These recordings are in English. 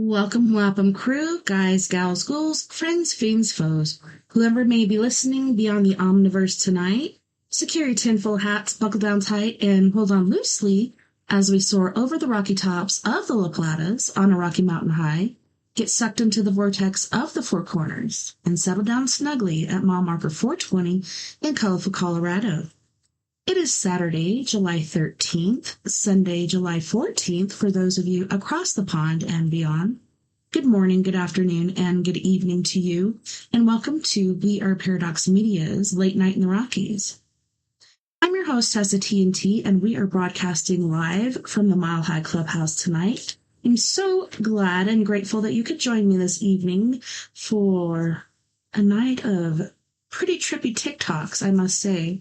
Welcome, welcome, crew, guys, gals, ghouls, friends, fiends, foes. Whoever may be listening beyond the omniverse tonight, secure your tinfoil hats, buckle down tight, and hold on loosely as we soar over the rocky tops of the La Platas on a rocky mountain high, get sucked into the vortex of the Four Corners, and settle down snugly at mile marker 420 in colorful Colorado. It is Saturday, July 13th, Sunday, July 14th for those of you across the pond and beyond. Good morning, good afternoon, and good evening to you, and welcome to We Are Paradox Media's Late Night in the Rockies. I'm your host, TessaTNT, and we are broadcasting live from the Mile High Clubhouse tonight. I'm so glad and grateful that you could join me this evening for a night of pretty trippy TikToks, I must say.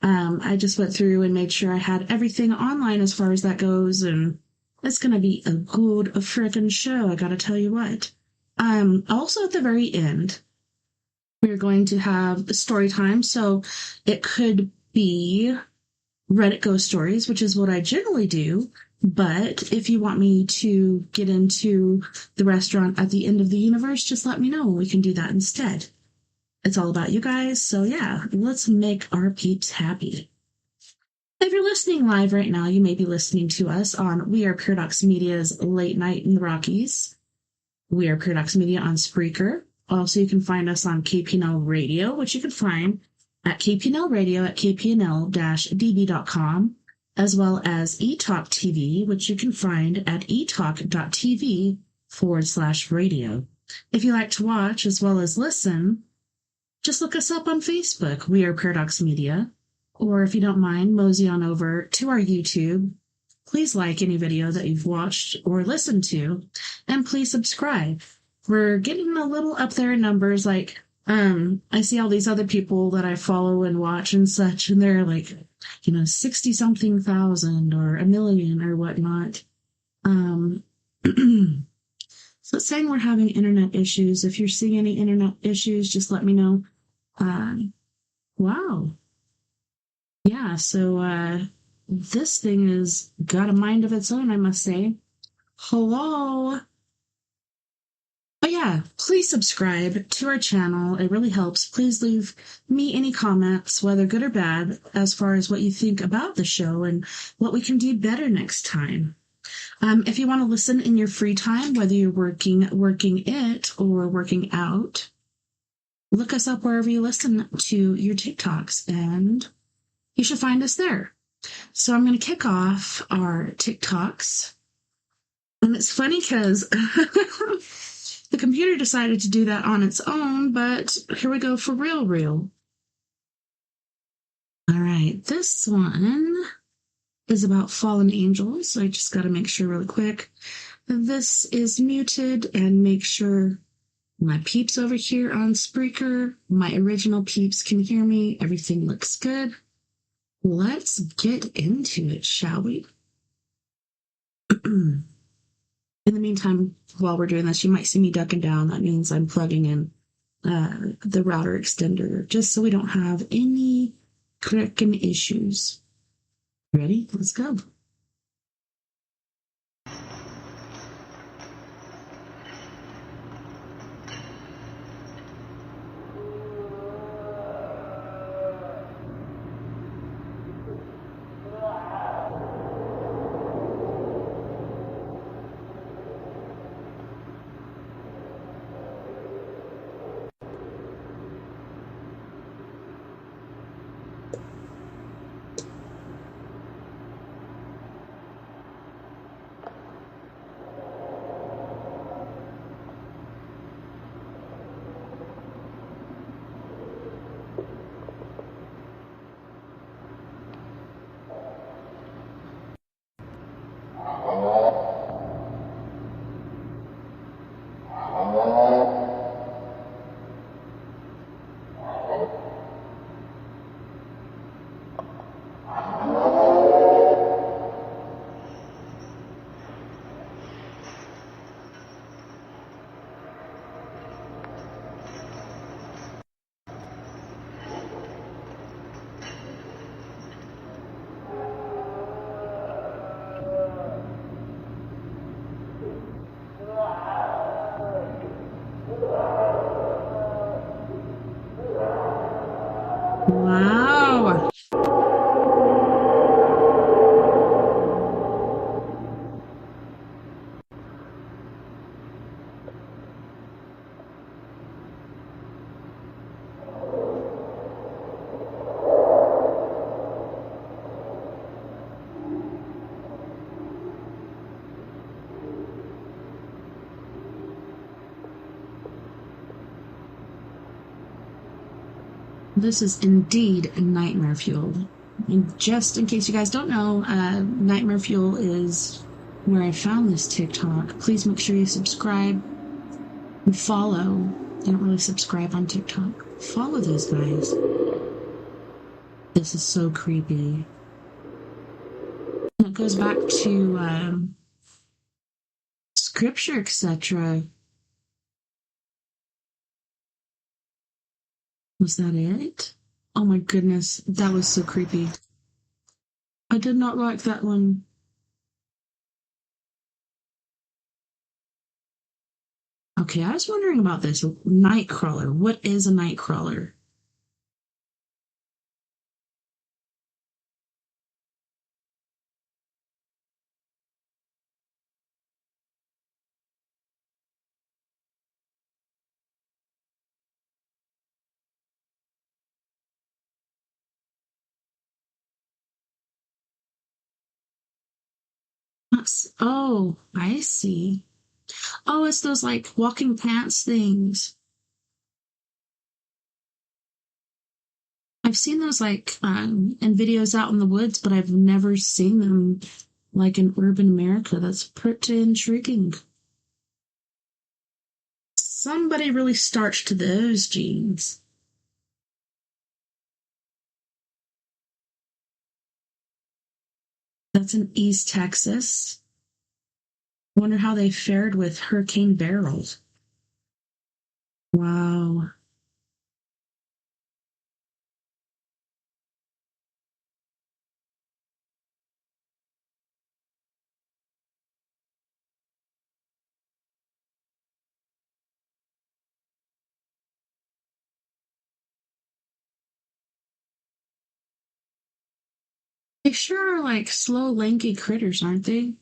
I just went through and made sure I had everything online as far as that goes, and it's going to be a good frickin' show, I gotta tell you what. Also at the very end, we're going to have story time, so it could be Reddit ghost stories, which is what I generally do, but if you want me to get into the restaurant at the end of the universe, just let me know. We can do that instead. It's all about you guys, so yeah, let's make our peeps happy. If you're listening live right now, you may be listening to us on We Are Paradox Media's Late Night in the Rockies. We Are Paradox Media on Spreaker. Also, you can find us on KPNL Radio, which you can find at KPNL Radio at kpnl-db.com, as well as eTalk TV, which you can find at etalk.tv/radio. If you like to watch as well as listen, just look us up on Facebook, We Are Paradox Media, or if you don't mind, mosey on over to our YouTube. Please like any video that you've watched or listened to, and please subscribe. We're getting a little up there in numbers, like, I see all these other people that I follow and watch and such, and they're like, 60-something thousand or a million or whatnot. So it's saying we're having internet issues. If you're seeing any internet issues, just let me know. Wow. Yeah, so this thing has got a mind of its own, I must say. Hello. But yeah, please subscribe to our channel. It really helps. Please leave me any comments, whether good or bad, as far as what you think about the show and what we can do better next time. If you want to listen in your free time, whether you're working it or working out, look us up wherever you listen to your TikToks, and you should find us there. So I'm going to kick off our TikToks. And it's funny because the computer decided to do that on its own, but here we go for real. All right, this one is about fallen angels. So I just got to make sure really quick. This is muted, and make sure my peeps over here on Spreaker, my original peeps, can hear me. Everything looks good. Let's get into it, shall we? In the meantime, while we're doing this, you might see me ducking down. That means I'm plugging in the router extender, just so we don't have any frickin' issues. Ready? Let's go. Wow. This is indeed nightmare fuel. And just in case you guys don't know, nightmare fuel is where I found this TikTok. Please make sure you subscribe and follow. I don't really subscribe on TikTok. Follow these guys. This is so creepy. It goes back to scripture, etc. Was that it? Oh my goodness, that was so creepy. I did not like that one. Okay, I was wondering about this. Nightcrawler. What is a nightcrawler? Oh, I see. Oh, it's those like walking pants things. I've seen those like in videos out in the woods, but I've never seen them like in urban America. That's pretty intriguing. Somebody really starched those jeans. That's in East Texas. Wonder how they fared with Hurricane Beryl. Wow. They sure are like slow, lanky critters, aren't they?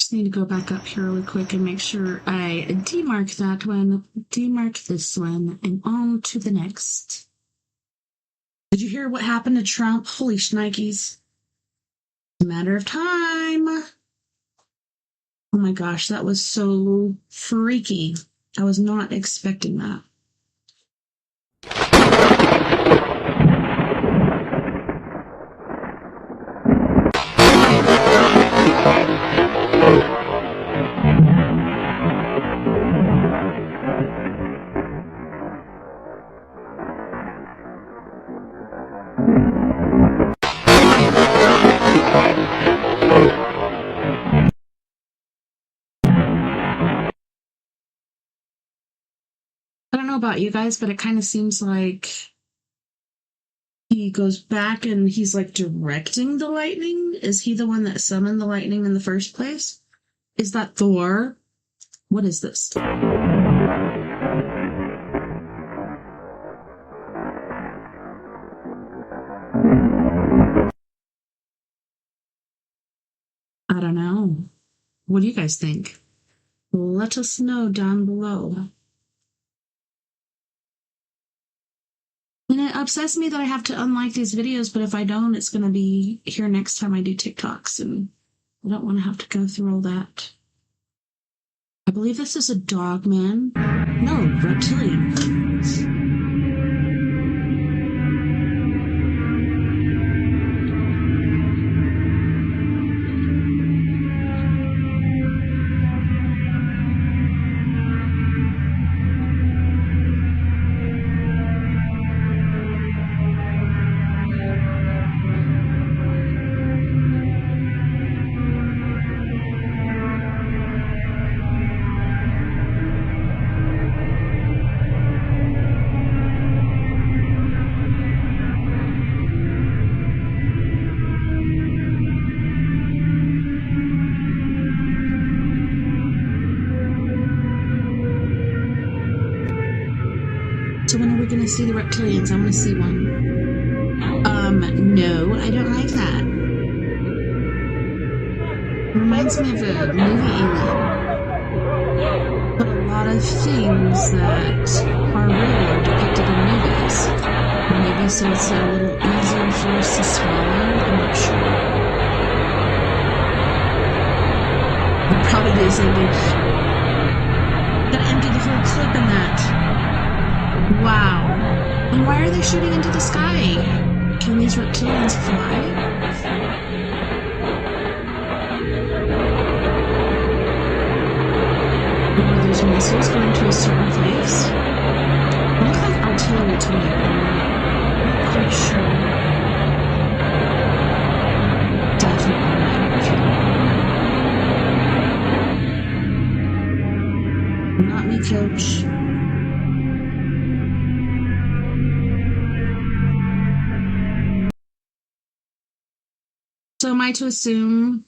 Just need to go back up here really quick and make sure I demark that one, demark this one, and on to the next. Did you hear what happened to Trump? Holy shnikes. A matter of time. Oh my gosh, that was so freaky. I was not expecting that. I don't know about you guys, but it kind of seems like he goes back and he's like directing the lightning. Is he the one that summoned the lightning in the first place? Is that Thor? What is this? I don't know. What do you guys think? Let us know down below. And it upsets me that I have to unlike these videos, but if I don't, it's going to be here next time I do TikToks, and I don't want to have to go through all that. I believe this is a dog man. No, reptilian. to see the reptilians. I want to see one. No, I don't like that. Reminds me of a movie Alien. But a lot of things that are real are depicted in movies. Maybe so it's a little easier for us to swallow. I'm not sure. We'll probably do the same thing. Gotta empty the whole clip in that. Wow. And why are they shooting into the sky? Can these reptilians fly? Are those missiles going to a certain place? They look like artillery to me. I'm not quite sure. Definitely not me, coach. So am I to assume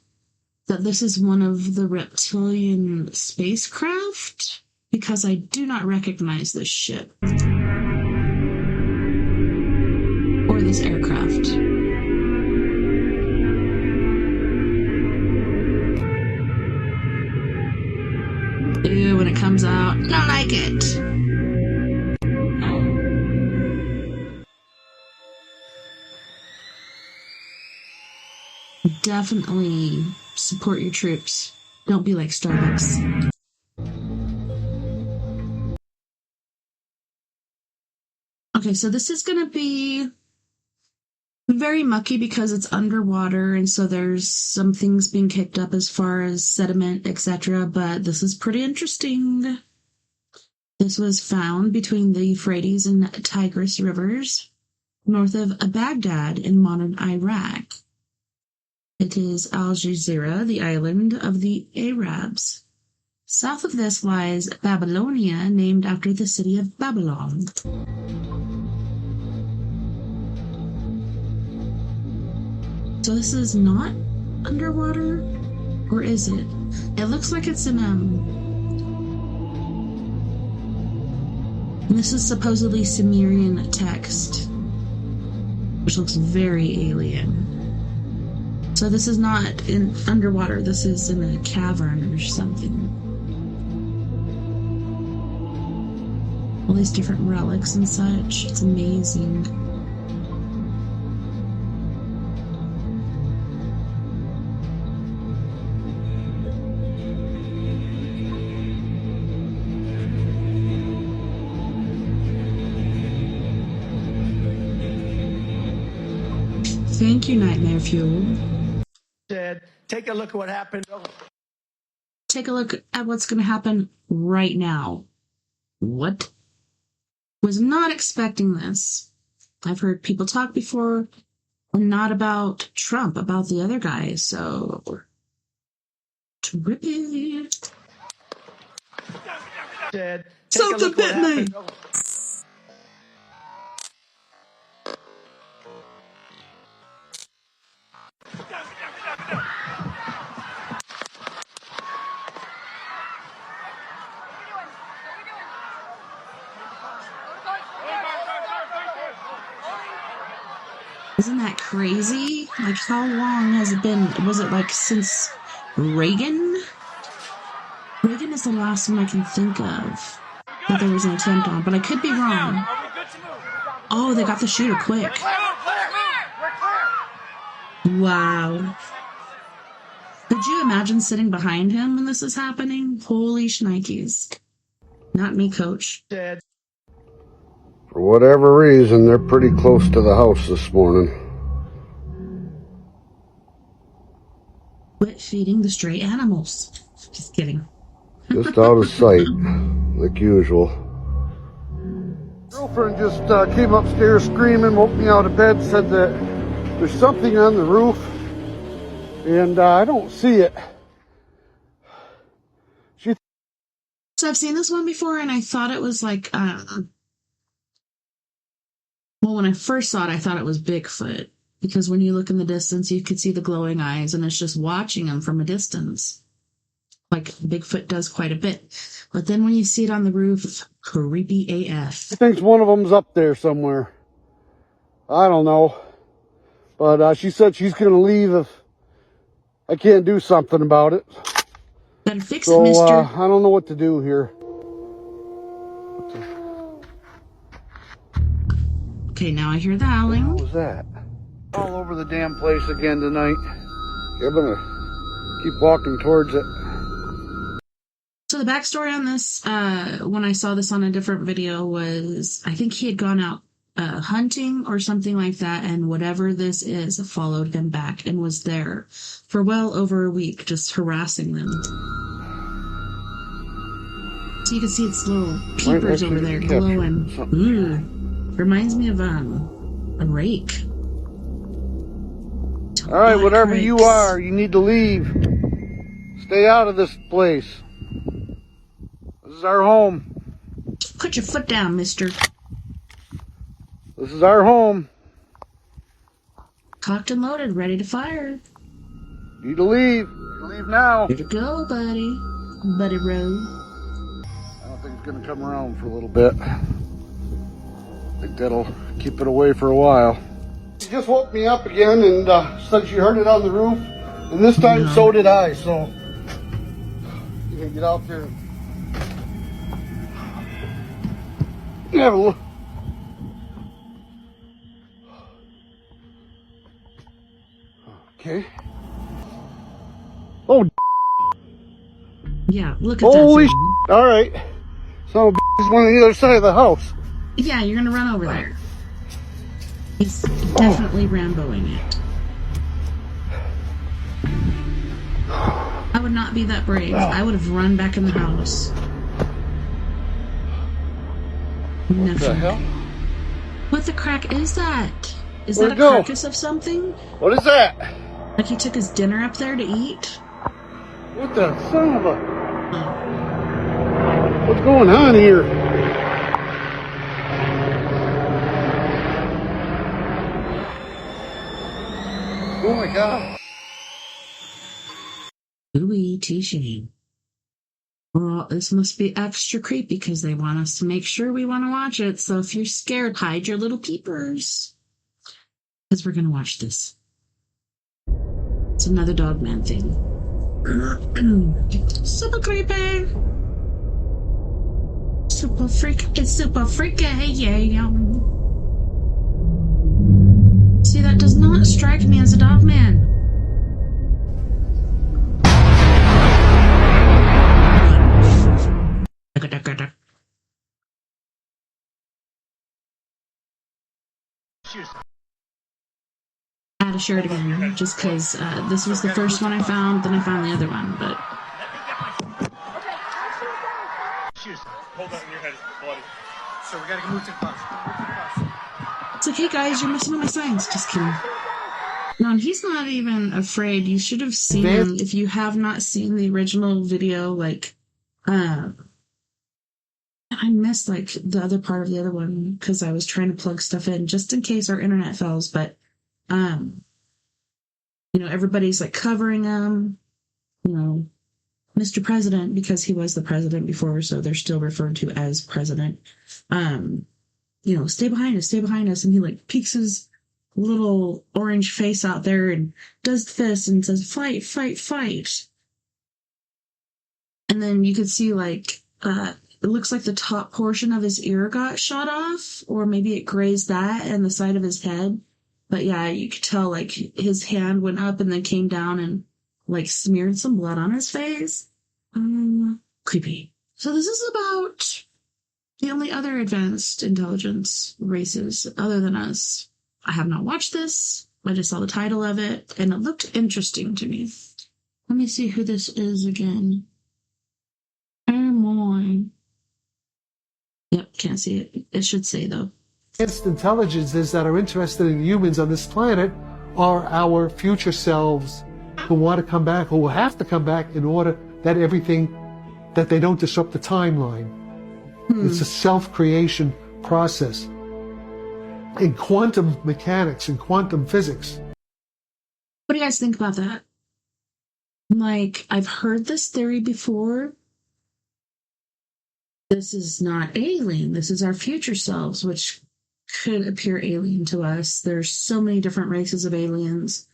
that this is one of the reptilian spacecraft? Because I do not recognize this ship. Or this aircraft. Ew, when it comes out, I don't like it. Definitely support your troops. Don't be like Starbucks. Okay, so this is going to be very mucky because it's underwater, and so there's some things being kicked up as far as sediment, etc., but this is pretty interesting. This was found between the Euphrates and Tigris rivers, north of Baghdad in modern Iraq. It is Al Jazeera, the island of the Arabs. South of this lies Babylonia, named after the city of Babylon. So this is not underwater, or is it? It looks like it's in this is supposedly Sumerian text, which looks very alien. So this is not in underwater, this is in a cavern or something. All these different relics and such. It's amazing. Thank you, Nightmare Fuel. Take a look at what happened. Take a look at what's going to happen right now. What? Was not expecting this. I've heard people talk before, and not about Trump, about the other guy, so... Trippy. Something bit me! Isn't that crazy? Like, how long has it been? Was it like since Reagan? Reagan is the last one I can think of that there was an attempt on, but I could be wrong. Oh, they got the shooter quick. Wow. Could you imagine sitting behind him when this is happening? Holy shnikes. Not me, coach. For whatever reason, they're pretty close to the house this morning. Quit feeding the stray animals. Just kidding. Just out of sight, like usual. Girlfriend just came upstairs screaming, woke me out of bed, said that there's something on the roof, and I don't see it. So I've seen this one before, and I thought it was like, well, when I first saw it, I thought it was Bigfoot, because when you look in the distance, you could see the glowing eyes, and it's just watching him from a distance. like Bigfoot does quite a bit. But then when you see it on the roof, creepy AF. She thinks one of them's up there somewhere. I don't know. But she said she's going to leave if I can't do something about it. Better fix it, mister. I don't know what to do here. Okay, now I hear the howling. What was that? All over the damn place again tonight. I'm going to keep walking towards it. So the backstory on this, when I saw this on a different video, was I think he had gone out hunting or something like that, and whatever this is followed him back and was there for well over a week, just harassing them. So you can see its little peepers over there glowing. Reminds me of a rake. All right, whatever you are, you need to leave. Stay out of this place. This is our home. Put your foot down, mister. This is our home. Cocked and loaded, ready to fire. You need to leave. You leave now. Here to go, buddy. Buddy Road. I don't think it's going to come around for a little bit. I think that'll keep it away for a while. She just woke me up again and said she heard it on the roof. And this time, so did I. So, you can get out there and have a look. Okay. Oh, yeah, look at holy that thing. All right. Son of a is one on the other side of the house. Yeah, you're gonna run over there. He's definitely Ramboing it. I would not be that brave. I would have run back in the house. What the hell? What the crack is that? Is Where'd that a it go? carcass of something? What is that? Like he took his dinner up there to eat? What the son of a... What's going on here? Oh my God. Ooh, touche. Well, this must be extra creepy because they want us to make sure we want to watch it. So if you're scared, hide your little peepers. Because we're going to watch this. It's another Dogman thing. Super creepy. Super freaky. It's super freaky. Yeah. See, that does not strike me as a Dogman. I had to share it again, just because this was the first one I found, then I found the other one, but... Hold on, your head is bloody. So we gotta move to the bus. It's like, hey guys, you're messing with my signs. Just kidding. No, and he's not even afraid. You should have seen him. If you have not seen the original video, like, I missed, like, the other part of the other one, because I was trying to plug stuff in, just in case our internet fails, but... you know, everybody's like covering him, you know, Mr. President, because he was the president before, so they're still referred to as president. You know, stay behind us, and he like peeks his little orange face out there and does this and says, fight, fight, fight. And then you could see like, it looks like the top portion of his ear got shot off, or maybe it grazed that and the side of his head. But yeah, you could tell, like, his hand went up and then came down and, like, smeared some blood on his face. Creepy. So this is about the only other advanced intelligence races other than us. I have not watched this. I just saw the title of it, and it looked interesting to me. Let me see who this is again. Airmoy. Yep, can't see it. It should say, though. Advanced intelligences that are interested in humans on this planet are our future selves who want to come back, who will have to come back in order that that they don't disrupt the timeline. It's a self-creation process. In quantum mechanics and quantum physics. What do you guys think about that? Like, I've heard this theory before. This is not alien. This is our future selves, which could appear alien to us. There's so many different races of aliens.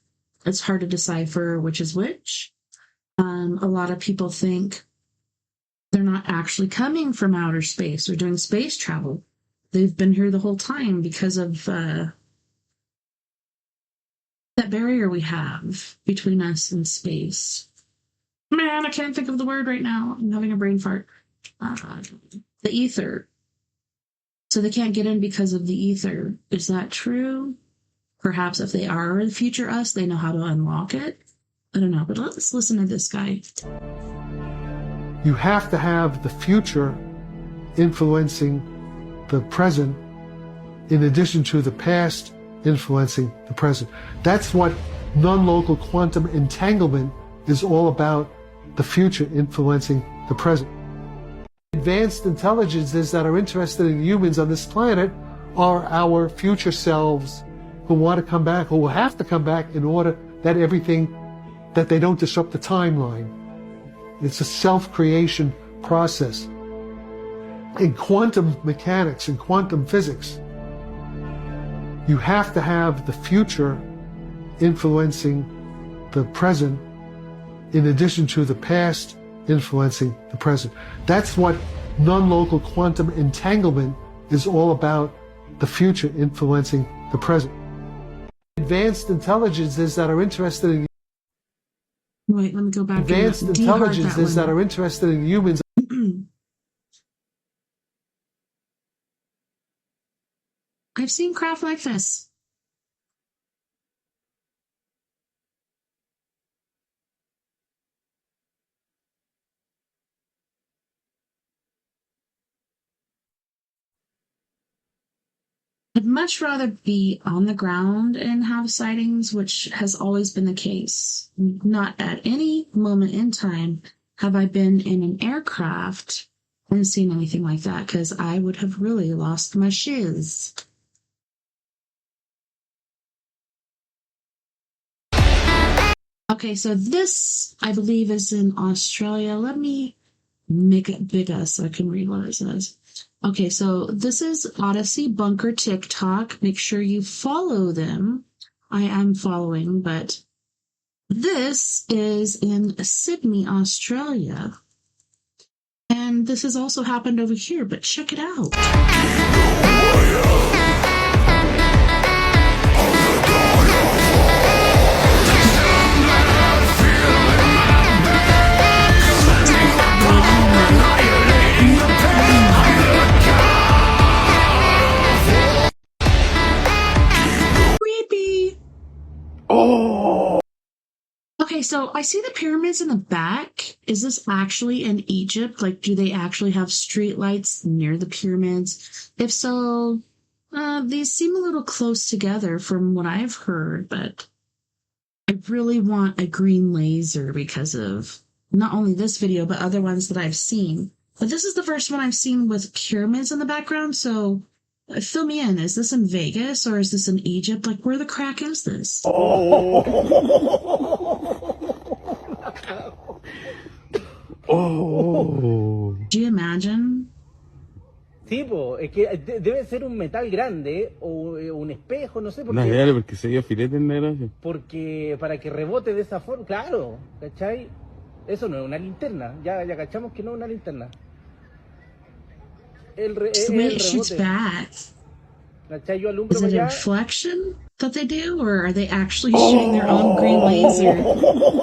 It's hard to decipher which is which. A lot of people think they're not actually coming from outer space or doing space travel. They've been here the whole time because of that barrier we have between us and space. Man, I can't think of the word right now. I'm having a brain fart. The ether. So they can't get in because of the ether. Is that true? Perhaps if they are the future us, they know how to unlock it. I don't know, but let's listen to this guy. You have to have the future influencing the present in addition to the past influencing the present. That's what non-local quantum entanglement is all about, the future influencing the present. Advanced intelligences that are interested in humans on this planet are our future selves who want to come back, who will have to come back in order that that they don't disrupt the timeline. It's a self-creation process. In quantum mechanics and quantum physics, you have to have the future influencing the present in addition to the past influencing the present. That's what non-local quantum entanglement is all about, the future influencing the present. Advanced intelligences that are interested in Wait, let me go back. Advanced intelligences that are interested in humans. I've seen craft like this. I'd much rather be on the ground and have sightings, which has always been the case. Not at any moment in time have I been in an aircraft and seen anything like that, because I would have really lost my shiz. Okay, so this, I believe, is in Australia. Let me make it bigger so I can read what it says. Okay, so this is Odyssey Bunker TikTok. Make sure you follow them. I am following, but this is in Sydney, Australia. And this has also happened over here, but check it out. Creepy. Oh! Okay, so I see the pyramids in the back. Is this actually in Egypt? Like, do they actually have streetlights near the pyramids? If so, these seem a little close together from what I've heard, but I really want a green laser because of not only this video, but other ones that I've seen. But this is the first one I've seen with pyramids in the background, so fill me in. Is this in Vegas or is this in Egypt? Like, where the crack is this? Oh! Oh! Do you imagine? Sí, po, es que debe ser un metal grande o un espejo, no sé, No, dale, porque se dio filete en la gracia. porque para que rebote de esa forma, claro, ¿cachai? Eso no es una linterna, ya cachamos que no es una linterna. It's the way it shoots rebote, back. ¿cachai? Yo alumbro Is it para a allá. reflection that they do, or are they actually shooting their own green laser?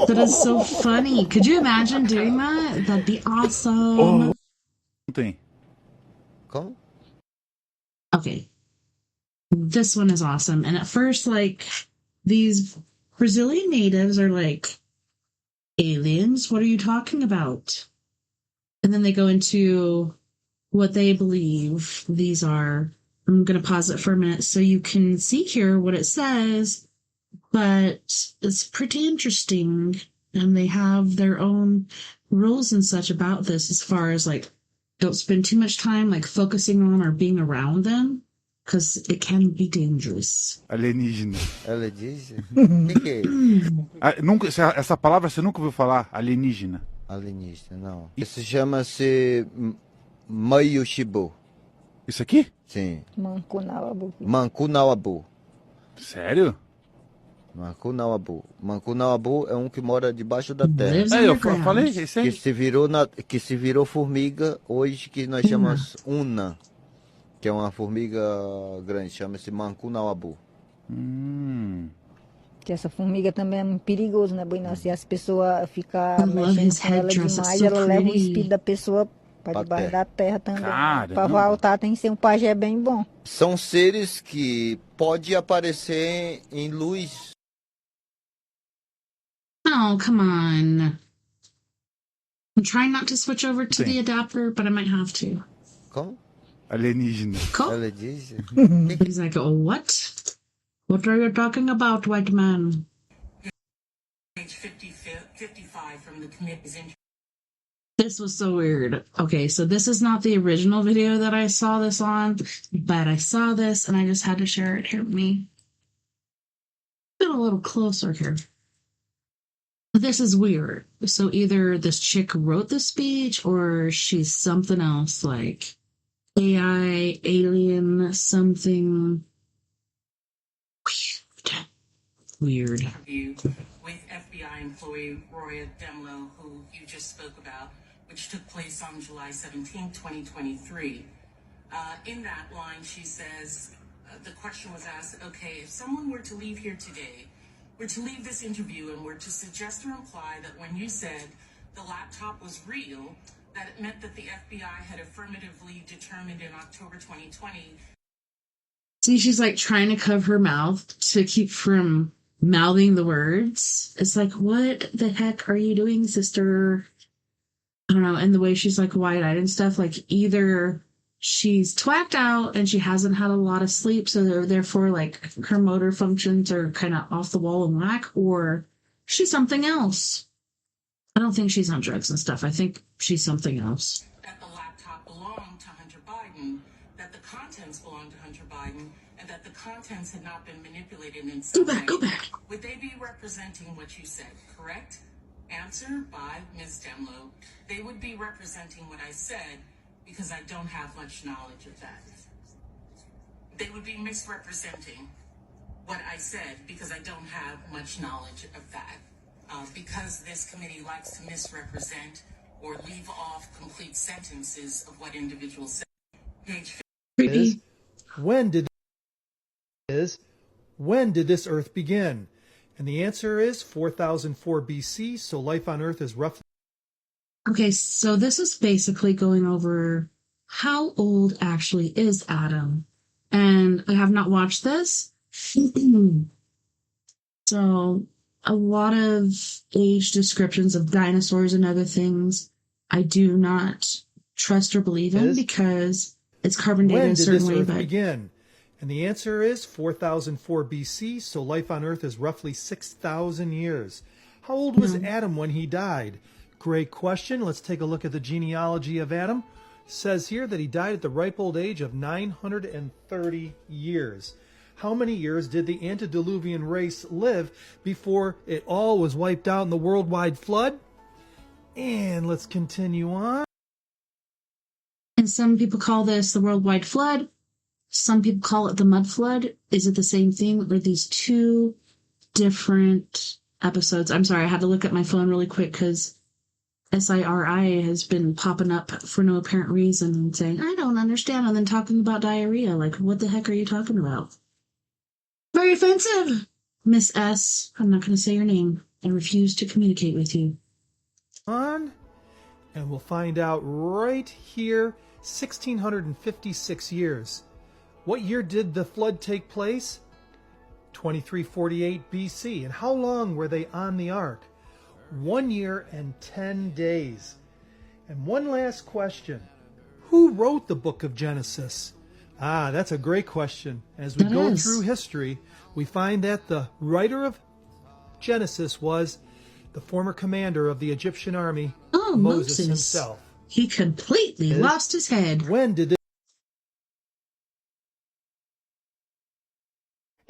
That is so funny. Could you imagine doing that? That'd be awesome. Tem. Como? Okay. This one is awesome. And at first, like, these Brazilian natives are like, aliens? What are you talking about? And then they go into what they believe these are. I'm going to pause it for a minute so you can see here what it says, but it's pretty interesting. And they have their own rules and such about this, as far as like, don't spend too much time like focusing on or being around them. because it can be dangerous. Alienígena. Alienígena? O que é isso? Nunca, essa palavra você nunca ouviu falar? Alienígena. Alienígena, não. Isso chama-se Mayushibu. Isso aqui? Sim. Mancunawabu. Mancunawabu. Sério? Mancunawabu. Mancunawabu é um que mora debaixo da terra. Lives Eu underground. falei, isso aí. Que se virou formiga hoje, que nós chamamos Una, que é uma formiga grande, chama-se Mancunawabu. Que essa formiga também é muito perigosa, né, Buena? Se as pessoas ficarem I love mexendo his com ela headdress, it's demais, so ela leva o pretty. espírito da pessoa para Pra debaixo terra. da terra também. Caramba. Para voltar tem que ser um pajé bem bom. São seres que pode aparecer em luz. Oh, come on. I'm trying not to switch over to the adapter, but I might have to. Como? Alienígena. Cool. Alienígena? He's like, oh, what? What are you talking about, white man? Page 55 from the committee's interview. This was so weird. Okay, so this is not the original video that I saw this on, but I saw this and I just had to share it here with me. Get a little closer here. This is weird. So either this chick wrote the speech or she's something else, like AI, alien, something weird. Interview with FBI employee Roya Demlo, who you just spoke about, which took place on July 17, 2023. In that line, she says, the question was asked, okay, if someone were to leave here today, were to leave this interview and were to suggest or imply that when you said the laptop was real, that it meant that the FBI had affirmatively determined in October 2020. See, she's like trying to cover her mouth to keep from mouthing the words. It's like, what the heck are you doing, sister? I don't know. And the way she's like wide-eyed and stuff, like either she's twacked out and she hasn't had a lot of sleep, so therefore like her motor functions are kind of off the wall and whack, or she's something else. I don't think she's on drugs and stuff. I think she's something else. That the laptop belonged to Hunter Biden, that the contents belonged to Hunter Biden, and that the contents had not been manipulated in some way. Go back. Would they be representing what you said, correct? Answer by Ms. Demlo. They would be representing what I said because I don't have much knowledge of that. They would be misrepresenting what I said because I don't have much knowledge of that. Because this committee likes to misrepresent or leave off complete sentences of what individuals say. Page Creepy. When did this Earth begin? And the answer is 4004 BC, so life on Earth is roughly... Okay, so this is basically going over how old actually is Adam. And I have not watched this. So a lot of age descriptions of dinosaurs and other things I do not trust or believe in because it's carbon dated a certain way. When did this Earth begin? And the answer is 4004 BC, so life on Earth is roughly 6,000 years. How old was Adam when he died? Great question. Let's take a look at the genealogy of Adam. It says here that he died at the ripe old age of 930 years. How many years did the antediluvian race live before it all was wiped out in the worldwide flood? And let's continue on. And some people call this the worldwide flood. Some people call it the mud flood. Is it the same thing? Or these two different episodes? I'm sorry, I had to look at my phone really quick because SIRI has been popping up for no apparent reason and saying, I don't understand, and then talking about diarrhea. Like, what the heck are you talking about? Very offensive, Miss S. I'm not going to say your name. I refuse to communicate with you. And we'll find out right here, 1656 years. What year did the flood take place? 2348 BC. And how long were they on the ark? 1 year and 10 days. And one last question. Who wrote the book of Genesis? Ah, that's a great question. As we go through history, we find that the writer of Genesis was the former commander of the Egyptian army, Moses himself. He completely lost his head. When did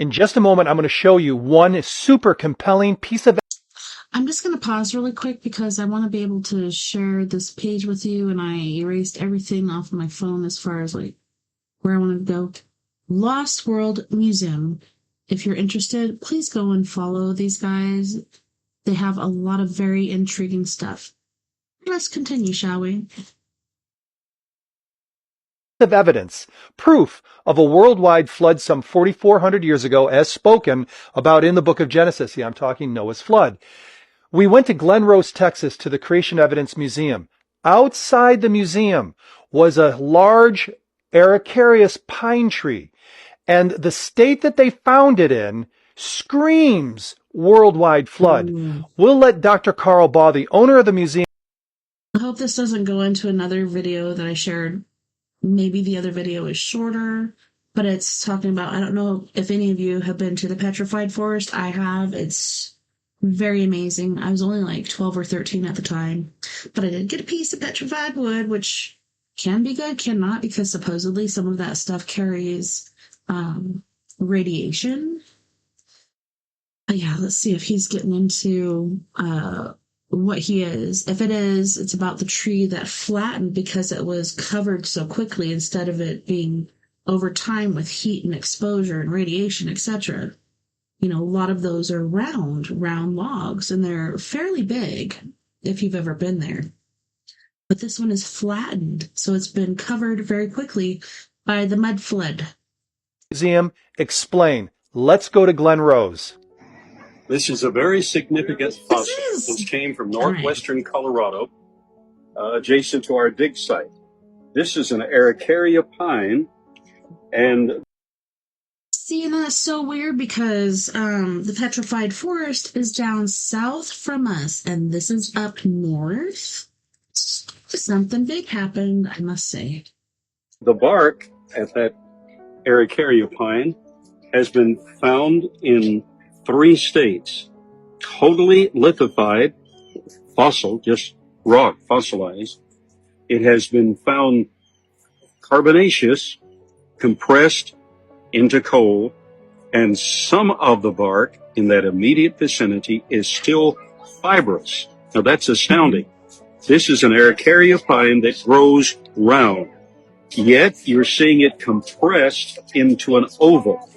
In just a moment, I'm going to show you one super compelling piece of. I'm just going to pause really quick because I want to be able to share this page with you, and I erased everything off of my phone as far as like where I wanted to go. Lost World Museum. If you're interested, please go and follow these guys. They have a lot of very intriguing stuff. Let's continue, shall we? Of evidence, proof of a worldwide flood some 4,400 years ago as spoken about in the book of Genesis. Yeah, I'm talking Noah's flood. We went to Glen Rose, Texas to the Creation Evidence Museum. Outside the museum was a large Araucarius pine tree, and the state that they found it in screams worldwide flood. We'll let Dr. Carl Baugh, the owner of the museum. I hope this doesn't go into another video that I shared. Maybe the other video is shorter, but it's talking about, I don't know if any of you have been to the Petrified Forest. I have. It's very amazing. I was only like 12 or 13 at the time, but I did get a piece of petrified wood, which can be good, cannot, because supposedly some of that stuff carries radiation. But yeah, let's see if he's getting into what he is. If it is, it's about the tree that flattened because it was covered so quickly instead of it being over time with heat and exposure and radiation, etc. You know, a lot of those are round logs, and they're fairly big if you've ever been there. But this one is flattened, so it's been covered very quickly by the mud flood. Museum, explain. Let's go to Glen Rose. This is a very significant fossil which came from northwestern Colorado, adjacent to our dig site. This is an Araucaria pine, and see, and that's so weird because the Petrified Forest is down south from us, and this is up north. Something big happened, I must say. The bark at that Araucaria pine has been found in 3 states, totally lithified, fossil, just rock, fossilized. It has been found carbonaceous, compressed into coal, and some of the bark in that immediate vicinity is still fibrous. Now that's astounding. This is an Araucaria pine that grows round, yet you're seeing it compressed into an oval.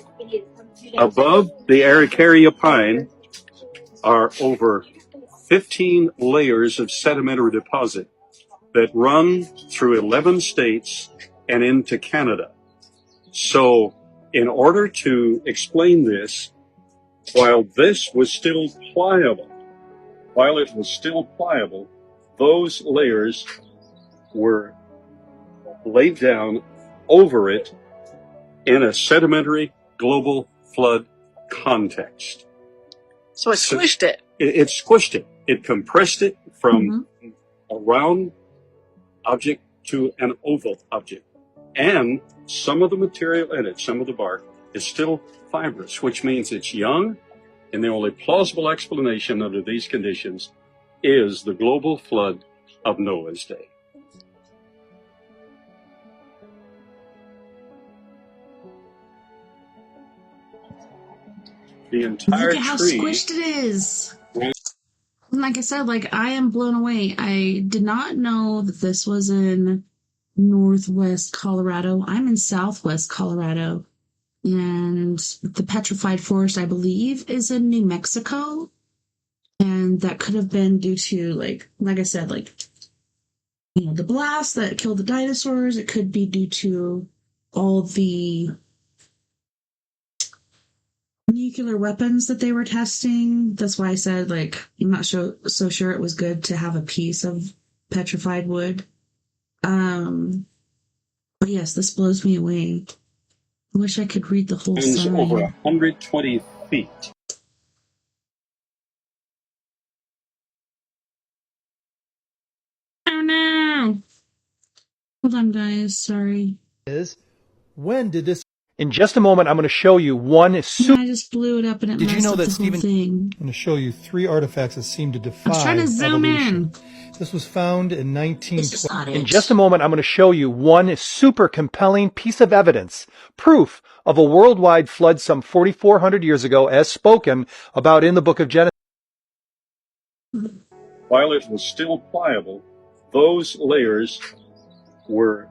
Above the Araucaria pine are over 15 layers of sedimentary deposit that run through 11 states and into Canada. So in order to explain this, while this was still pliable, those layers were laid down over it in a sedimentary global flood context. So it squished it. It squished it. It compressed it from a round object to an oval object. And some of the material in it, some of the bark, is still fibrous, which means it's young, and the only plausible explanation under these conditions is the global flood of Noah's day. The entire Look at how tree. squished it is. Like I said, like I am blown away. I did not know that this was in northwest Colorado. I'm in southwest Colorado. And the Petrified Forest, I believe, is in New Mexico. And that could have been due to, like I said, like, you know, the blast that killed the dinosaurs. It could be due to all the nuclear weapons that they were testing. That's why I said, like, I'm not so sure it was good to have a piece of petrified wood. But yes, this blows me away. I wish I could read the whole sign. Over 120 feet. Oh no! Hold on, guys. Sorry. When did this? In just a moment, I'm going to show you one. I just blew it up and it Did you messed know up that the whole Stephen? thing. I'm going to show you 3 artifacts that seem to defy I was trying to zoom evolution. in. This was found in 1912. In just a moment, I'm going to show you one super compelling piece of evidence, proof of a worldwide flood some 4,400 years ago, as spoken about in the book of Genesis. While it was still pliable, those layers were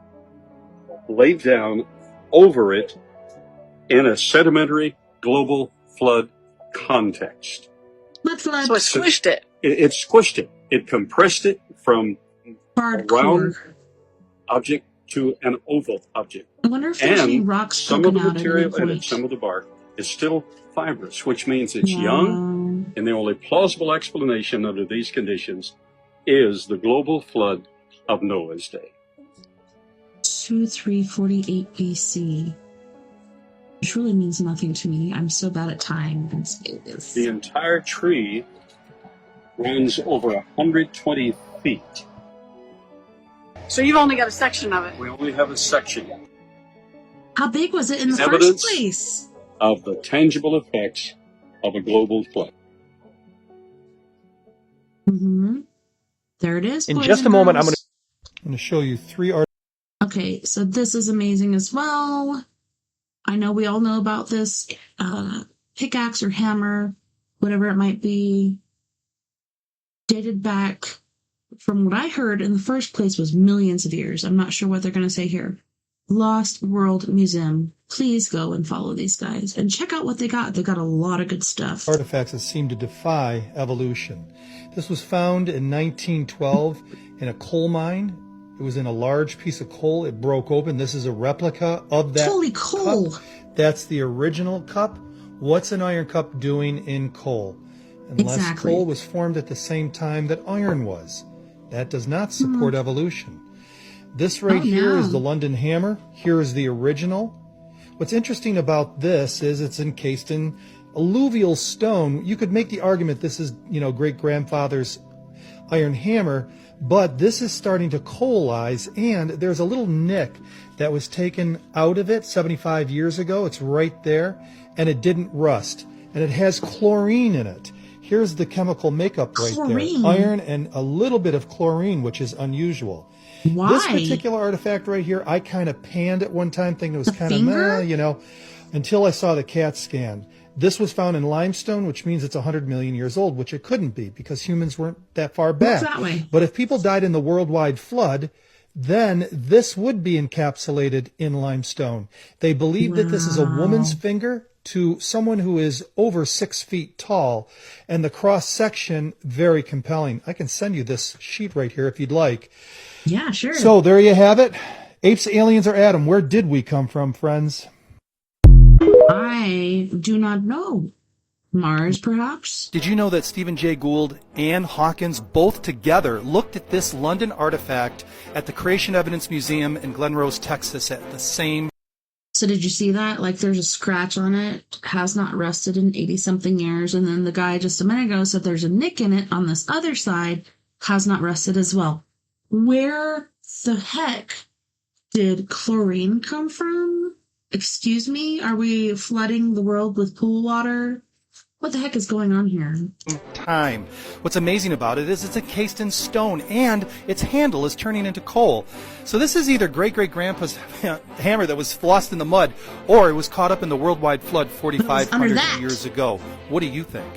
laid down over it in a sedimentary global flood context. So it squished it. It squished it. It compressed it from a round object to an oval object. I wonder if there's any And rocks some of poking the out at material any in it, point. some of the bark, is still fibrous, which means it's Wow. young, and the only plausible explanation under these conditions is the global flood of Noah's day. 2348 BC. Which really means nothing to me. I'm so bad at time. The entire tree runs over 120 feet. So you've only got a section of it. We only have a section How big was it in the Evidence. first place? of the tangible effects of a global flood. Mm-hmm. There it is. In boys just a and moment, I'm girls. going to show you three articles. Okay, so this is amazing as well. I know we all know about this pickaxe or hammer, whatever it might be, dated back from what I heard in the first place was millions of years. I'm not sure what they're going to say here. Lost World Museum. Please go and follow these guys and check out what they got. They got a lot of good stuff. Artifacts that seem to defy evolution. This was found in 1912 in a coal mine. It was in a large piece of coal. It broke open. This is a replica of that Holy coal! cup. That's the original cup. What's an iron cup doing in coal? Unless Exactly. coal was formed at the same time that iron was. That does not support evolution. This right here is the London hammer. Here is the original. What's interesting about this is it's encased in alluvial stone. You could make the argument this is, great-grandfather's iron hammer, but this is starting to coalize, and there's a little nick that was taken out of it 75 years ago. It's right there, and it didn't rust, and it has chlorine in it. Here's the chemical makeup right Chlorine? there. Iron and a little bit of chlorine, which is unusual. Why? This particular artifact right here, I kind of panned at one time, thinking it was kind of finger? until I saw the CAT scan. This was found in limestone, which means it's 100 million years old, which it couldn't be because humans weren't that far back. That way. But if people died in the worldwide flood, then this would be encapsulated in limestone. They believe that this is a woman's finger to someone who is over 6 feet tall, and the cross section very compelling. I can send you this sheet right here if you'd like. Yeah, sure. So there you have it. Apes, aliens, or Adam, where did we come from, friends? I do not know. Mars, perhaps? Did you know that Stephen Jay Gould and Hawkins both together looked at this London artifact at the Creation Evidence Museum in Glen Rose, Texas at the same... So did you see that? Like there's a scratch on it, has not rusted in 80-something years, and then the guy just a minute ago said there's a nick in it on this other side, has not rusted as well. Where the heck did chlorine come from? Excuse me? Are we flooding the world with pool water? What the heck is going on here? time. What's amazing about it is it's encased in stone and its handle is turning into coal. So this is either great-great-grandpa's hammer that was lost in the mud, or it was caught up in the worldwide flood 4,500 years ago. What do you think?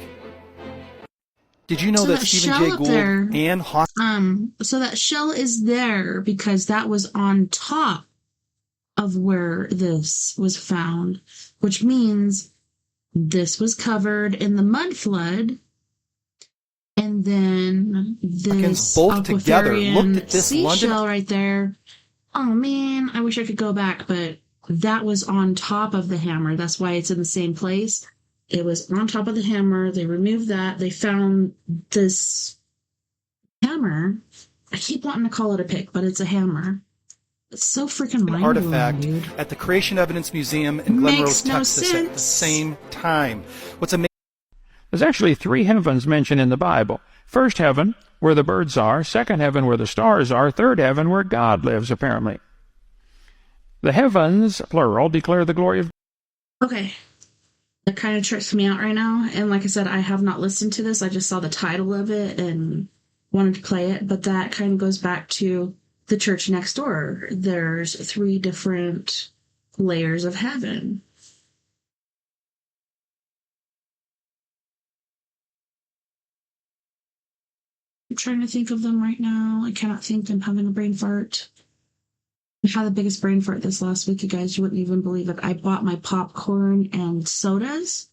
Did you know that Stephen Jay Gould and Hawkins... So that shell is there because that was on top of where this was found, which means this was covered in the mud flood, and then this both together looked at this seashell London... right there. Oh man, I wish I could go back, but that was on top of the hammer. That's why it's in the same place. It was on top of the hammer. They removed that. They found this hammer. I keep wanting to call it a pick, but it's a hammer. It's so freaking mind-blowing, artifact dude. at the Creation Evidence Museum in Glen Rose, no Texas at the same time. What's amazing... There's actually 3 heavens mentioned in the Bible. First heaven, where the birds are. Second heaven, where the stars are. Third heaven, where God lives, apparently. The heavens, plural, declare the glory of... Okay. That kind of trips me out right now. And like I said, I have not listened to this. I just saw the title of it and wanted to play it, but that kind of goes back to the church next door. There's 3 different layers of heaven. I'm trying to think of them right now. I cannot think. I'm having a brain fart. I had the biggest brain fart this last week, you guys. You wouldn't even believe it. I bought my popcorn and sodas,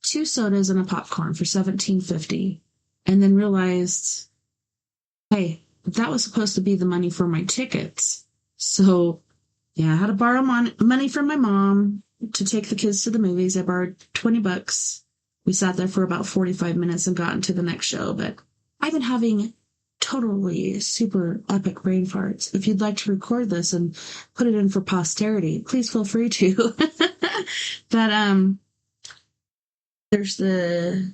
2 sodas and a popcorn for $17.50, and then realized, hey, that was supposed to be the money for my tickets. So, yeah, I had to borrow money from my mom to take the kids to the movies. I borrowed $20. We sat there for about 45 minutes and got into the next show, but I've been having totally super epic brain farts. If you'd like to record this and put it in for posterity, please feel free to. But there's the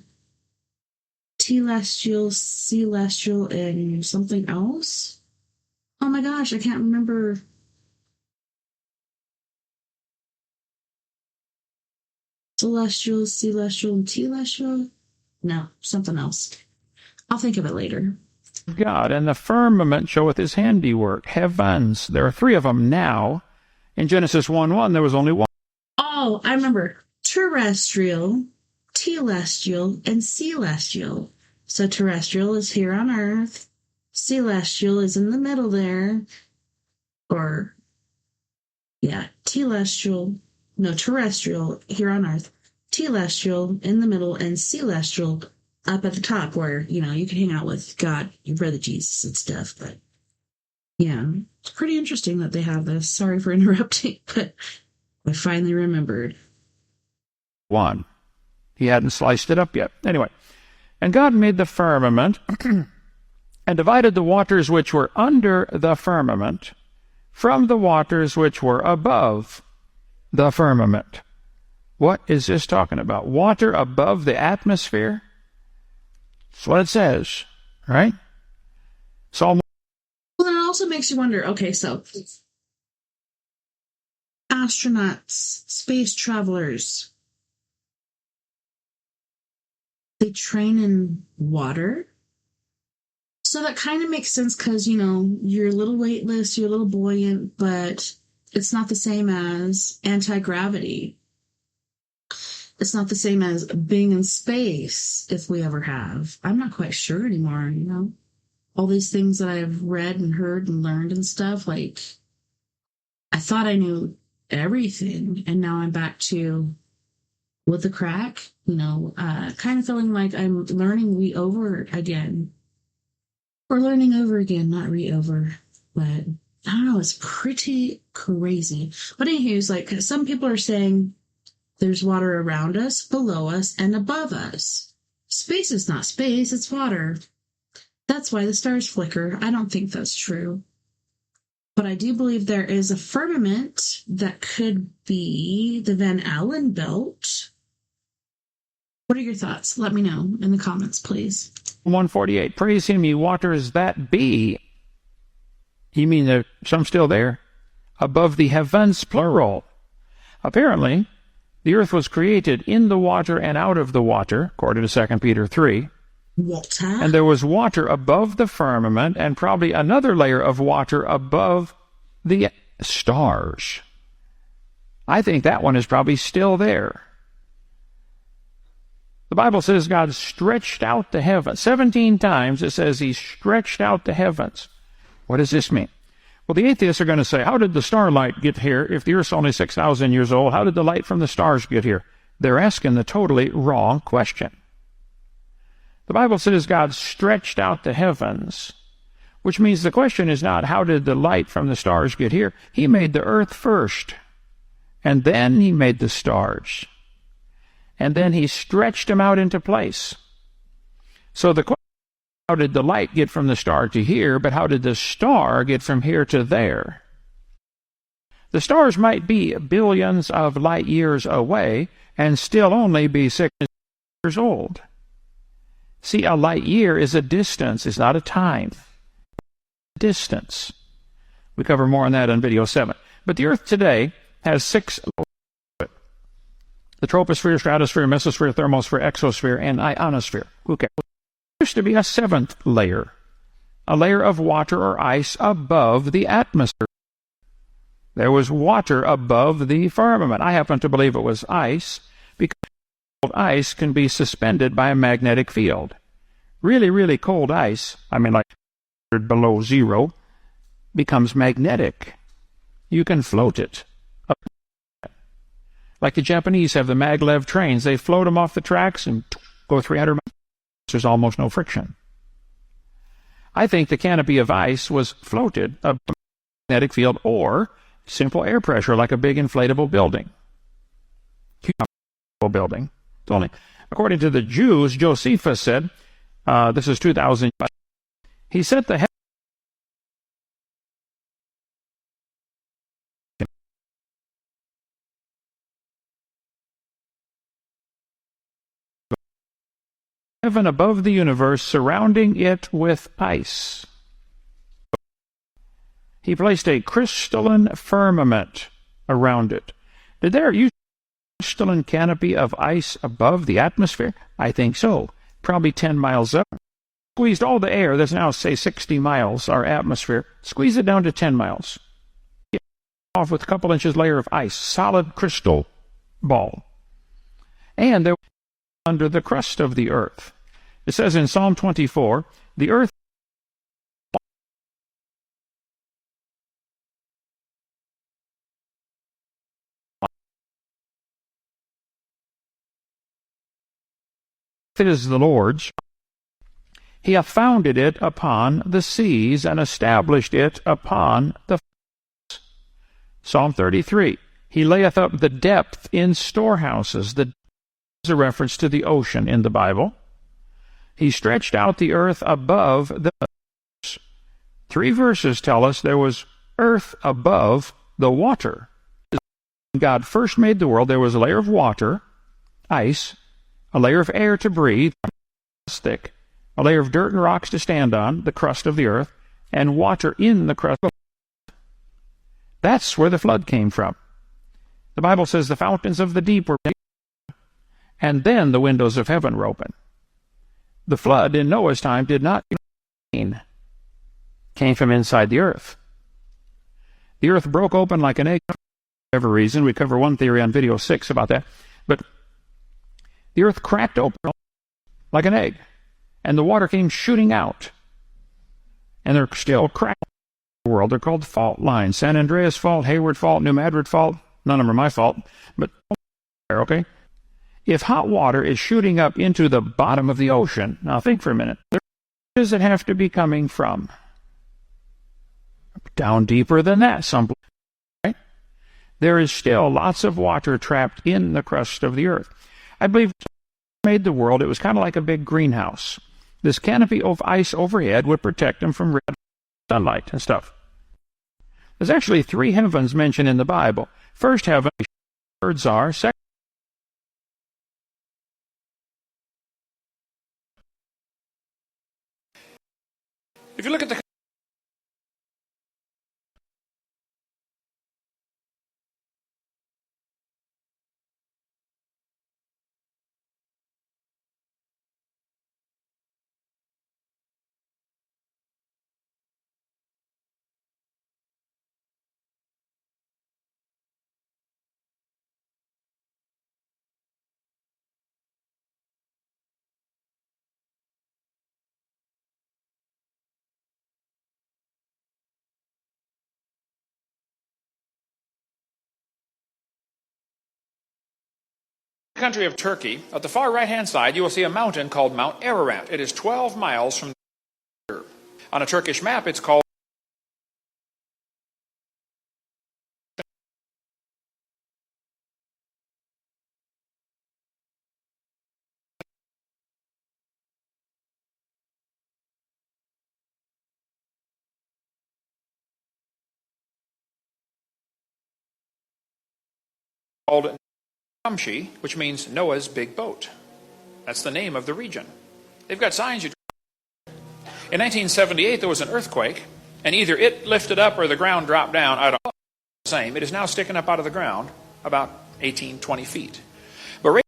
Telestial, Celestial, and something else. Oh my gosh, I can't remember. Celestial, Celestial, and Telestial? No, something else. I'll think of it later. God, and the firmament showeth his handiwork. Heavens. There are 3 of them now. In Genesis 1:1, there was only one. Oh, I remember. Terrestrial, telestial, and celestial. So terrestrial is here on Earth. Celestial is in the middle there. Or, yeah, terrestrial here on Earth. Telestial in the middle, and celestial up at the top where, you can hang out with God, your brother Jesus and stuff. But, yeah, it's pretty interesting that they have this. Sorry for interrupting, but I finally remembered. 1. He hadn't sliced it up yet. Anyway, and God made the firmament and divided the waters which were under the firmament from the waters which were above the firmament. What is this talking about? Water above the atmosphere? That's what it says, right? Psalm. Well, then it also makes you wonder, okay, so astronauts, space travelers, they train in water. So that kind of makes sense because, you're a little weightless, you're a little buoyant, but it's not the same as anti-gravity. It's not the same as being in space, if we ever have. I'm not quite sure anymore, All these things that I've read and heard and learned and stuff, like, I thought I knew everything, and now I'm back to with the crack, kind of feeling like I'm learning re-over again. Or learning over again, not re-over. But, I don't know, it's pretty crazy. But anywho, like, some people are saying there's water around us, below us, and above us. Space is not space, it's water. That's why the stars flicker. I don't think that's true. But I do believe there is a firmament that could be the Van Allen belt. What are your thoughts? Let me know in the comments, please. 148. Praise him, ye waters that be. You mean there's some still there? Above the heavens, plural. Apparently, the earth was created in the water and out of the water, according to 2 Peter 3. Water? And there was water above the firmament and probably another layer of water above the stars. I think that one is probably still there. The Bible says God stretched out the heavens. 17 times it says he stretched out the heavens. What does this mean? Well, the atheists are going to say, how did the starlight get here if the Earth's only 6,000 years old? How did the light from the stars get here? They're asking the totally wrong question. The Bible says God stretched out the heavens, which means the question is not how did the light from the stars get here? He made the earth first, and then he made the stars, and then he stretched them out into place. So the question is, how did the light get from the star to here, but how did the star get from here to there? The stars might be billions of light years away and still only be 6 years old. See, a light year is a distance, it's not a time. Distance. We cover more on that in video 7. But the Earth today has 6 layers. The troposphere, stratosphere, mesosphere, thermosphere, exosphere, and ionosphere. Okay. There used to be a 7th layer. a layer of water or ice above the atmosphere. There was water above the firmament. I happen to believe it was ice, because cold ice can be suspended by a magnetic field. Really, really cold ice, I mean like below zero, becomes magnetic. You can float it. Like the Japanese have the maglev trains. They float them off the tracks and go 300 miles. There's almost no friction. I think the canopy of ice was floated above a magnetic field or simple air pressure like a big inflatable building. Only. According to the Jews, Josephus said, this is 2000, he set the heaven above the universe, surrounding it with ice. He placed a crystalline firmament around it. Did there use a crystalline canopy of ice above the atmosphere? I think so. Probably 10 miles up. Squeezed all the air that's now, say, 60 miles, our atmosphere, squeeze it down to 10 miles. Get off with a couple inches layer of ice, solid crystal ball. And there under the crust of the earth. It says in Psalm 24, the earth is the Lord's. He hath founded it upon the seas and established it upon the floods. Psalm 33, he layeth up the depth in storehouses. The is a reference to the ocean in the Bible. He stretched out the earth above the waters. 3 verses tell us there was earth above the water. When God first made the world, there was a layer of water, ice, a layer of air to breathe, thick, a layer of dirt and rocks to stand on, the crust of the earth, and water in the crust of the earth. That's where the flood came from. The Bible says the fountains of the deep were made, and then the windows of heaven were open. The flood in Noah's time did not rain. Came from inside the earth. The earth broke open like an egg for whatever reason. We cover one theory on video 6 about that. But the earth cracked open like an egg, and the water came shooting out. And they're still cracked in the world. They're called fault lines. San Andreas Fault, Hayward Fault, New Madrid Fault. None of them are my fault, but okay? If hot water is shooting up into the bottom of the ocean, now think for a minute, where does it have to be coming from? Down deeper than that, someplace, right? There is still lots of water trapped in the crust of the earth. I believe when made the world, it was kind of like a big greenhouse. This canopy of ice overhead would protect them from red sunlight and stuff. There's actually 3 heavens mentioned in the Bible. First heaven, birds are. Second, if you look at the country of Turkey, at the far right-hand side, you will see a mountain called Mount Ararat. It is 12 miles from the on a Turkish map, it's called Kamshi, which means Noah's big boat. That's the name of the region. They've got signs. In 1978, there was an earthquake, and either it lifted up or the ground dropped down. I don't know. The same. It is now sticking up out of the ground about 18, 20 feet. But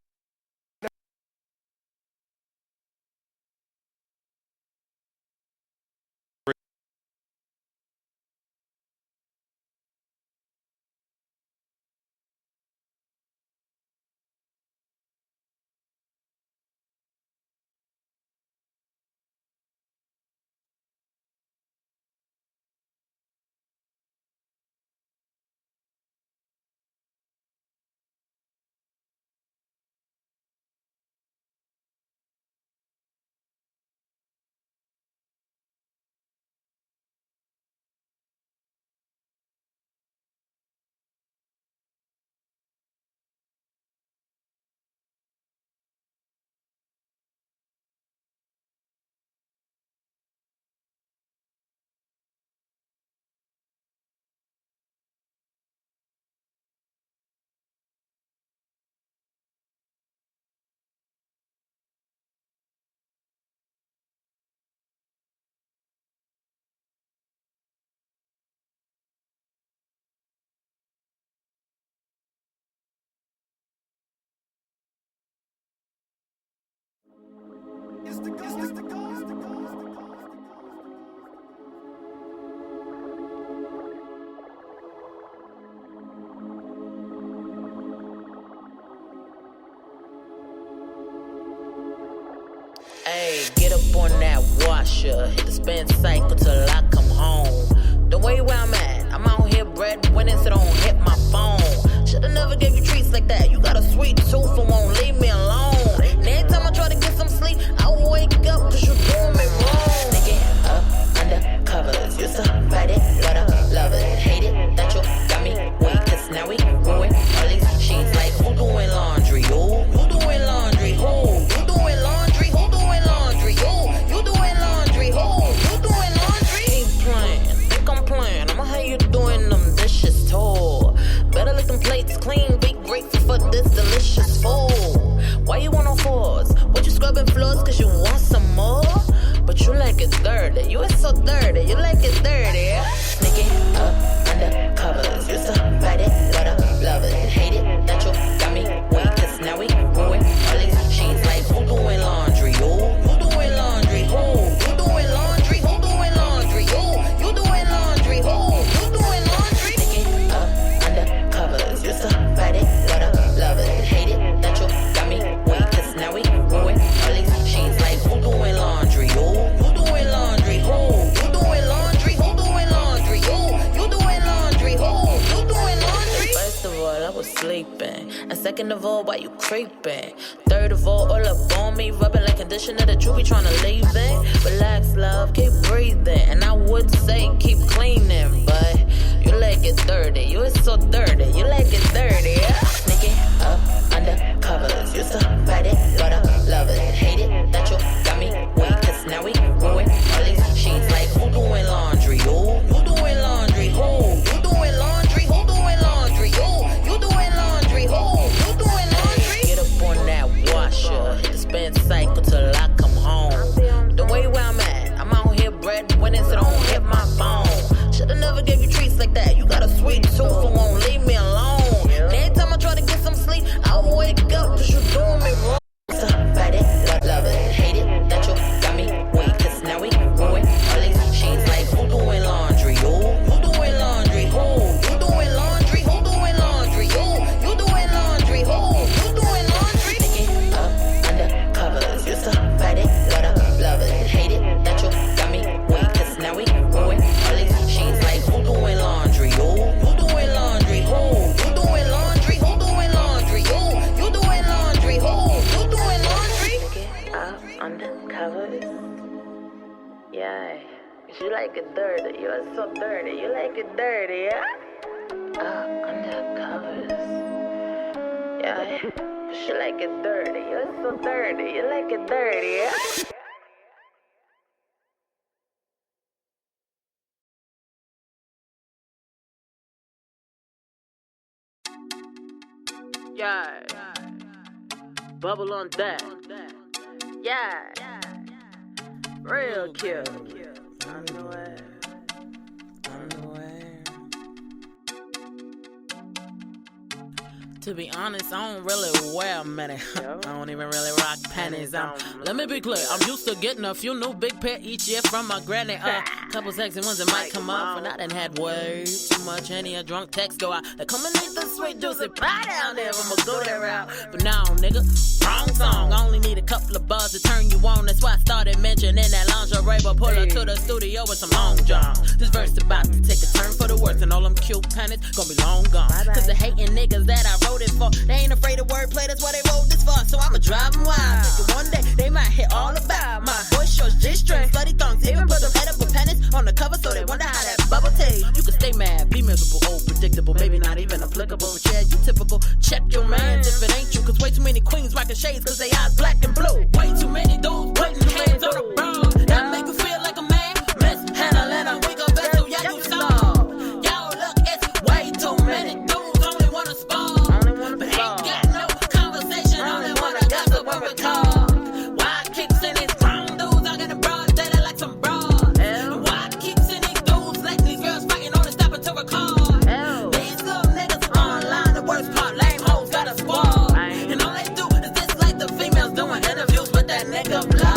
Hey, get up on that washer. Hit the spin cycle till I come home. The way where I'm at, I'm out here breadwinning, so don't hit my phone. Shoulda never gave you treats like that. You got a sweet tooth and won't leave me alone. And every time I try to get some sleep, I wake up cause you doing me wrong. Nigga, up under covers. Used to fight it, love it, hate it. That you got me weak, cause now we ruin all these sheets. Like, who doing laundry? Who doing laundry? Who doing laundry? Who doing laundry? You doing laundry? Who doing laundry? Keep playing, think I'm playing. I'ma have you doing them dishes too. Better lick them plates clean. Be grateful for this delicious food. Why you want no fours? What you scrubbing floors cause you want some more? But you like it dirty. You is so dirty. You like it dirty. Sneaking up under covers. Used to fight it, love it, hate it. That you got me weak cause now we ruin all these sheets. Like, who doing laundry? Who doing laundry? Who doing laundry? Who doing laundry? You doing laundry? Who doing laundry? Sneaking up under covers. Used to fight it, love it, hate it. That you got me weak cause now we ruin all these sheets. Like, who doing laundry? Who doing laundry? Who doing laundry? Who doing laundry? You doing laundry? Who doing laundry? First of all, I was sleeping. And second of all, why you creeping? Third of all up on me, rubbing like conditioner that you be trying to leave in. Relax, love, keep breathing. And I would say keep cleaning, but you like it dirty. You is so dirty. You like it dirty. Sneaking up under covers. Used to fight it, love it, hate it. That you got me weak cause now we ruin all these sheets. Like, who doing laundry? Who doing laundry? Who doing laundry? Who doing laundry? You doing laundry? Who doing laundry? Get up on that washer. Hit the spin cycle till I come home. The way where I'm at, I'm out here breadwinning, so don't hit my phone. Shoulda never gave you treats like that. You got a sweet tooth and won't leave me alone. And every time I try to get some sleep, I wake up cause you doing me wrong. So fight it, love it, hate it. That you got me weak cause now we ruin all these sheets. Like, who doing laundry? Who doing laundry? Who doing laundry? Who doing laundry? You doing laundry? Who doing laundry? Sneaking up under covers. Used to fight it, love it, hate it. That you got me weak cause now we ruin all these sheets. Like, who doing laundry? Who doing laundry? Who doing laundry? Who doing laundry? You doing laundry? Who doing laundry? Sneaking up under covers. Yeah, you like it dirty. You are so dirty. You like it dirty, yeah? Under covers. Yeah, you like it dirty. You are so dirty. You like it dirty, yeah? Yeah. Bubble on that. Yeah. Real cute. Underwear. To be honest, I don't really wear many. I don't even really rock panties. Let me be clear, I'm used to getting a few new big pair each year from my granny. Couple sexy ones that might come off, and I done had way too much. Any a drunk text go out. They come and eat the sweet juicy pie down there. I'ma go that route. But now, nigga, wrong song. I only need a couple of bars to turn you on. That's why I started mentioning that lingerie, but pull her to the studio with some long johns. This verse about to take a turn for the worse, and all them cute panties gonna be long gone. Cause the hating niggas that I wrote it for, they ain't afraid of wordplay, that's why they wrote this for. So I'ma drive them wild. Thinking one day they might hit all about my voice shorts, G-strings, slutty thongs, even put them edible pennies on the cover so they wonder how that bubble tastes. You can stay mad, be miserable, old, predictable, maybe not even applicable. But yeah, you typical. Check your mans if it ain't you, cause way too many queens rocking shades cause they eyes black and blue. Way too many dudes putting hands on the bra. That make you feel like a man. Mishandling a weaker vessel, yeah, you saw. Yo, look, it's way too many dudes only wanna spar. But ain't got no conversation, only wanna gossip when we talk. Why I keep seeing these grown dudes out in the broad daylight like some broad? And why I keep seeing these dudes letting these girls fighting on the stopper to record? These little niggas online, the worst part, lame hoes got a squad. And all they do is dislike the females doing interviews with that nigga blog.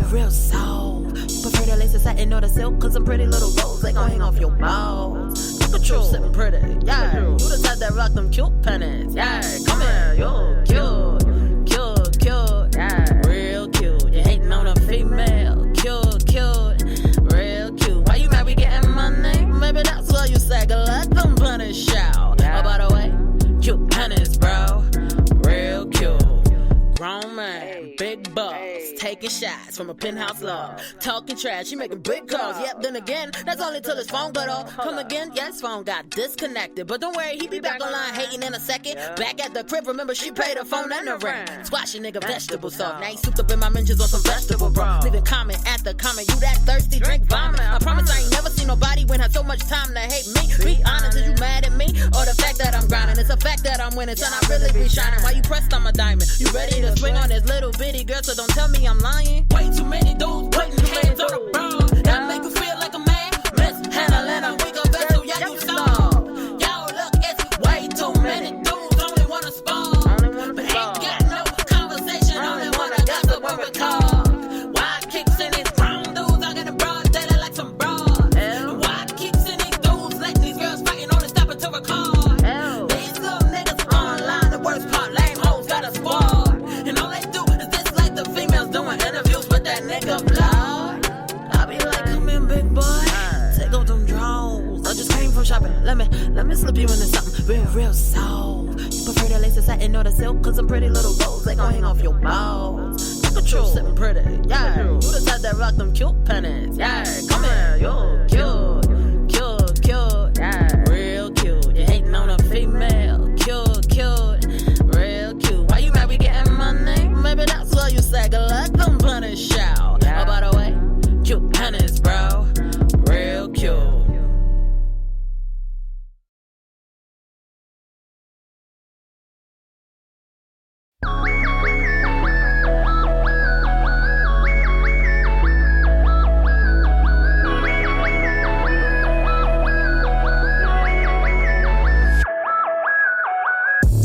real soul. Prefer the laces satin or the silk, cause I'm pretty little rose. They gon' hang off your balls. Look at you sitting pretty, yeah. You the type that rock them cute pennies, yeah. Come here, you cute, cute, cute, yeah. Real cute, you hating on a female, cute, cute, real cute. Why you mad we getting money? Maybe that's why you sag like them pennies shout. Oh, by the way, cute pennies, bro, real cute. Grown man, big boss, taking shots from a penthouse love. Talking trash, he making big calls. Yep, then again, that's only till his phone got off. Come again, yeah, his phone got disconnected. But don't worry, he be back online hating in a second. Back at the crib, remember she paid her phone and the rent. Squashing nigga vegetable soft. Now he souped up in my mentions on some vegetable bro. Leaving comment at the comment, you that thirsty, drink vomit. I promise I ain't never seen nobody when had so much time to hate me. Be honest, is you mad at me? Or the fact that I'm grinding? It's a fact that I'm winning, son, I really be shining. Why you pressed on my diamond? You ready to swing on this little bitty girl, so don't tell me I'm lying. Way too many dudes putting hands on the bro. That make you feel like a man. Mishandling a weaker vessel, yeah, you saw. Yo, look, it's way too many dudes only wanna spar. But ain't got no conversation, only wanna gossip or recall. Why kicks in these grown dudes? I get a broad daily like some broad. Why kicks in these dudes? Let these girls fighting on the stop it to record. These little niggas online, the worst part, lame hoes got a squad. And all they do is this like the females doing interviews with that nigga blood. I be like, come in, big boy, take off them drawers. I just came from shopping, let me slip you into something real soul. You prefer the laces satin or the silk, cause I'm pretty little rose. They gon' hang off your balls. Look at you sitting pretty, yeah. You the type that rock them cute pennies, yeah. Come here, you cute, cute, cute, yeah. Real cute, you hating on a female, cute, cute, real cute. Why you mad we getting money? Maybe that's why you sag like them pennies shout. Oh, by the way, cute pennies, bro, real cute.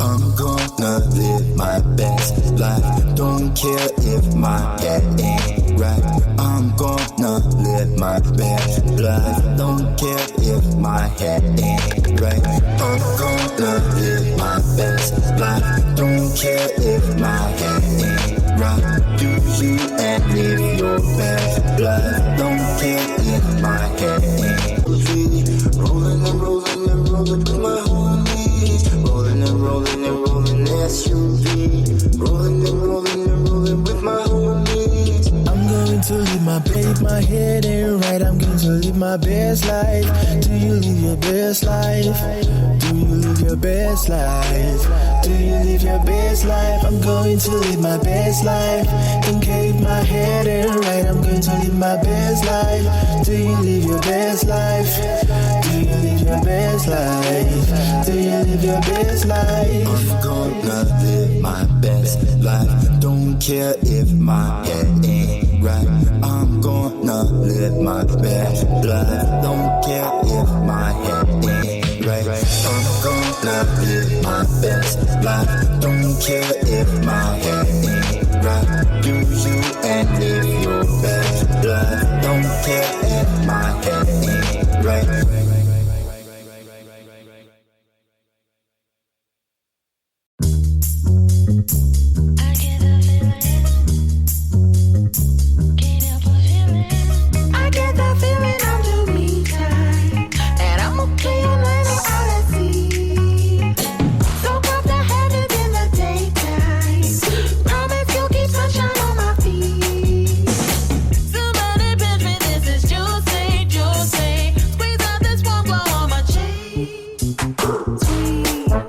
I'm gonna live my best life. Don't care if my head ain't right. I'm gonna live my best life. Don't care if my head ain't right. I'm gonna live my best life. Don't care if my head ain't right. Do you and live your best life. Don't care if my head ain't right. Rolling and rolling and rolling with my homies. Rolling and rolling and rolling SUV. Rolling and rolling and rolling with my homies. I'm going to live my best. My head ain't right. I'm going to live my best life. Do you live your best life? Do you live your best life? Do you live your best life? I'm going to live my best life. In case my head ain't right, I'm going to live my best life. Do you live your best life? Do you live your best life? Do you live your best life? I'm gonna live my best life. Don't care if my head ain't right. I'm gonna live my best life. Don't care if my head ain't right. I'm gonna live my best life. Don't care if my head ain't right. Do you and live your best life. Don't care if my head ain't right.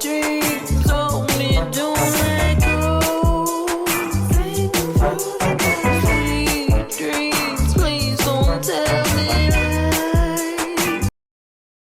Dream.